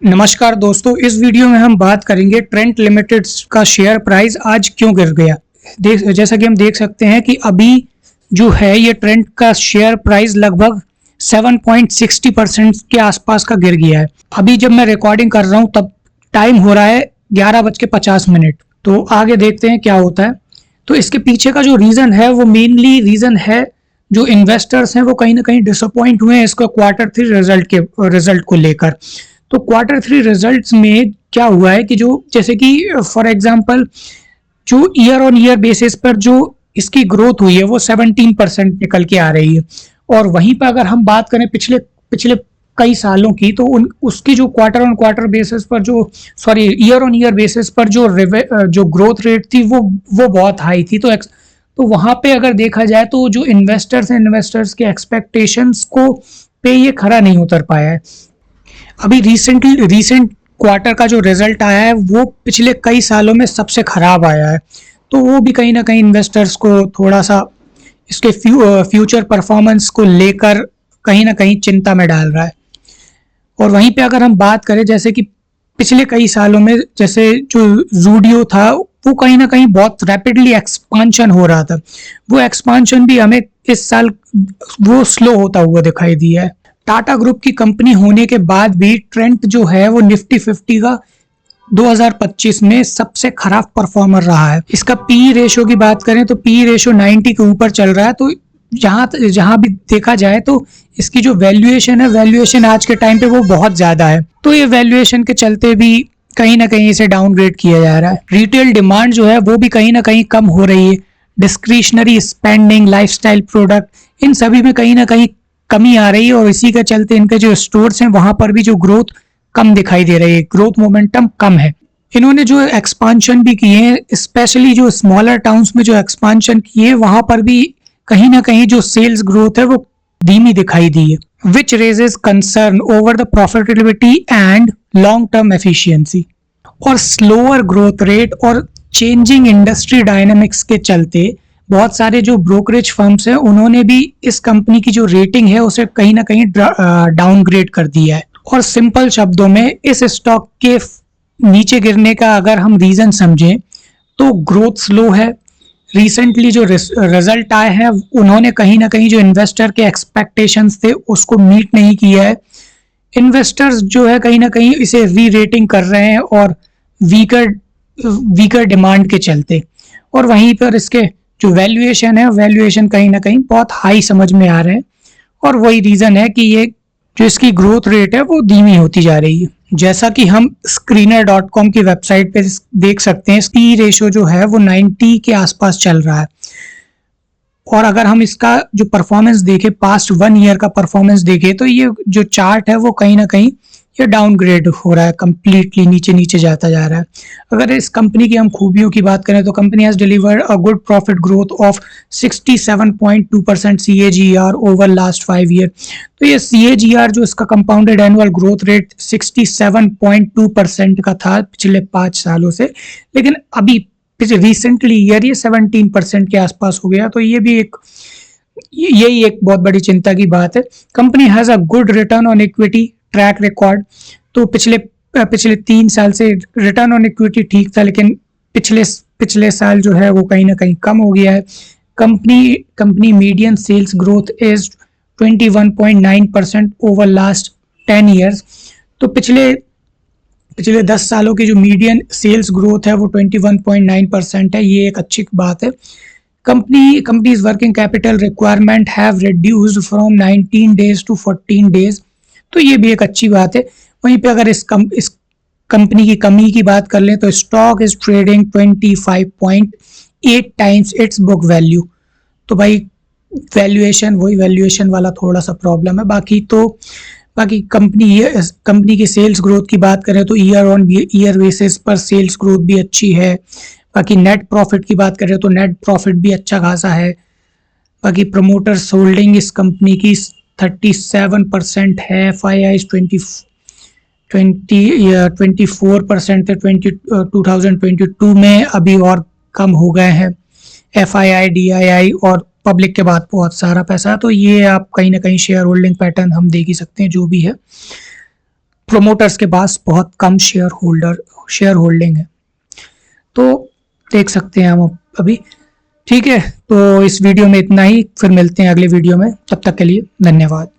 नमस्कार दोस्तों, इस वीडियो में हम बात करेंगे ट्रेंट लिमिटेड का शेयर प्राइस आज क्यों गिर गया। जैसा कि हम देख सकते हैं कि अभी जो है ये ट्रेंट का शेयर प्राइस लगभग 7.60% के आसपास का गिर गया है। अभी जब मैं रिकॉर्डिंग कर रहा हूँ तब टाइम हो रहा है 11:50। तो आगे देखते हैं क्या होता है। तो इसके पीछे का जो रीज़न है वो मेनली रीज़न है, जो इन्वेस्टर्स हैं वो कहीं ना कहीं डिसअपॉइंट हुए हैं इसका Q3 रिजल्ट को लेकर। तो Q3 रिजल्ट्स में क्या हुआ है कि जो जैसे कि फॉर एग्जांपल जो ईयर ऑन ईयर बेसिस पर जो इसकी ग्रोथ हुई है वो 17% निकल के आ रही है। और वहीं पर अगर हम बात करें पिछले पिछले कई सालों की, तो उसकी जो क्वार्टर ऑन क्वार्टर बेसिस पर जो sorry year on year basis पर जो ग्रोथ रेट थी वो बहुत हाई थी। तो वहां पे अगर देखा जाए तो जो इन्वेस्टर्स के एक्सपेक्टेशंस को पे ये खरा नहीं उतर पाया है। अभी रिसेंट क्वार्टर का जो रिजल्ट आया है वो पिछले कई सालों में सबसे खराब आया है। तो वो भी कहीं ना कहीं इन्वेस्टर्स को थोड़ा सा इसके फ्यूचर परफॉर्मेंस को लेकर कहीं ना कहीं चिंता में डाल रहा है। और वहीं पे अगर हम बात करें जैसे कि पिछले कई सालों में जैसे जो ज़ूडियो था वो कहीं ना कहीं बहुत रैपिडली एक्सपांशन हो रहा था, वो एक्सपांशन भी हमें इस साल वो स्लो होता हुआ दिखाई दिया है। टाटा ग्रुप की कंपनी होने के बाद भी ट्रेंट जो है वो निफ्टी 50 का 2025 में सबसे खराब परफॉर्मर रहा है। इसका पी रेशो की बात करें तो पी रेशो 90 के ऊपर चल रहा है। तो जहां भी देखा जाए तो इसकी जो वैल्यूएशन है, वैल्यूएशन आज के टाइम पे वो बहुत ज्यादा है। तो ये वैल्यूएशन के चलते भी कहीं ना कहीं इसे डाउनग्रेड किया जा रहा है। रिटेल डिमांड जो है वो भी कहीं ना कहीं कम हो रही है। डिस्क्रिशनरी स्पेंडिंग, लाइफस्टाइल प्रोडक्ट, इन सभी में कहीं ना कहीं कमी आ रही है और इसी के चलते इनके जो स्टोर्स हैं वहां पर भी जो ग्रोथ कम दिखाई दे रही है, ग्रोथ मोमेंटम कम है। इन्होंने जो एक्सपांशन भी किए हैं, स्पेशली जो स्मॉलर टाउन्स में जो एक्सपांशन किए हैं वहां पर भी कहीं ना कहीं जो सेल्स ग्रोथ है वो धीमी दिखाई दी है, which raises concern over the profitability and long term efficiency. और स्लोअर ग्रोथ रेट और चेंजिंग इंडस्ट्री डायनामिक्स के चलते बहुत सारे जो ब्रोकरेज फर्म्स हैं उन्होंने भी इस कंपनी की जो रेटिंग है उसे कहीं ना कहीं डाउनग्रेड कर दिया है। और सिंपल शब्दों में इस स्टॉक के नीचे गिरने का अगर हम रीजन समझें तो ग्रोथ स्लो है। रिसेंटली जो रिजल्ट आए हैं उन्होंने कहीं ना कहीं जो इन्वेस्टर के एक्सपेक्टेशंस थे उसको मीट नहीं किया है। इन्वेस्टर्स जो है कहीं ना कहीं इसे री रेटिंग कर रहे हैं और वीकर डिमांड के चलते। और वहीं पर इसके जो वैल्यूएशन है, वैल्यूएशन कहीं ना कहीं बहुत हाई समझ में आ रहे हैं। और वही रीजन है कि ये जो इसकी ग्रोथ रेट है वो धीमी होती जा रही है। जैसा कि हम screener.com की वेबसाइट पे देख सकते हैं, पी रेशो जो है वो 90 के आसपास चल रहा है। और अगर हम इसका जो परफॉर्मेंस देखें, पास्ट 1 ईयर का परफॉर्मेंस देखें, तो ये जो चार्ट है वो कहीं ना कहीं ये डाउनग्रेड हो रहा है, कंप्लीटली नीचे नीचे जाता जा रहा है। अगर इस कंपनी की हम खूबियों की बात करें तो company has delivered a good profit growth of 67.2% CAGR over last 5 year. तो ये CAGR जो इसका कंपाउंडेड एनुअल ग्रोथ रेट 67.2% का था पिछले 5 सालों से, लेकिन अभी रिसेंटली ईयर ये 17% के आसपास हो गया। तो ये भी यही एक बहुत बड़ी चिंता की बात है। Company has a good return on equity track record. तो पिछले 3 साल से रिटर्न ऑन इक्विटी ठीक था, लेकिन पिछले साल जो है वो कहीं ना कहीं कम हो गया है। Company median sales growth is 21.9% over last 10 years. तो पिछले 10 सालों की जो मीडियन सेल्स ग्रोथ है वो 21.9% है। ये एक अच्छी बात है। Company's working capital requirement have reduced from 19 days to 14 days. तो ये भी एक अच्छी बात है। वहीं पे अगर इस कंपनी की कमी की बात कर लें तो stock is trading 25.8 times it's book value. तो भाई वही वैल्यूएशन वाला थोड़ा सा प्रॉब्लम है। बाकी कंपनी की सेल्स ग्रोथ की बात करें तो ईयर ऑन ईयर बेसिस पर सेल्स ग्रोथ भी अच्छी है। बाकी नेट प्रॉफिट की बात करें तो नेट प्रॉफिट भी अच्छा खासा है। बाकी प्रमोटर्स होल्डिंग इस कंपनी की 37% है। FII 24% थे 2022 में, अभी और कम हो गए हैं। FII, DII और पब्लिक के बाद बहुत सारा पैसा। तो ये आप कहीं ना कहीं शेयर होल्डिंग पैटर्न हम देख ही सकते हैं जो भी है। प्रोमोटर्स के पास बहुत कम शेयर होल्डिंग है, तो देख सकते हैं हम अभी। ठीक है, तो इस वीडियो में इतना ही, फिर मिलते हैं अगले वीडियो में, तब तक के लिए धन्यवाद।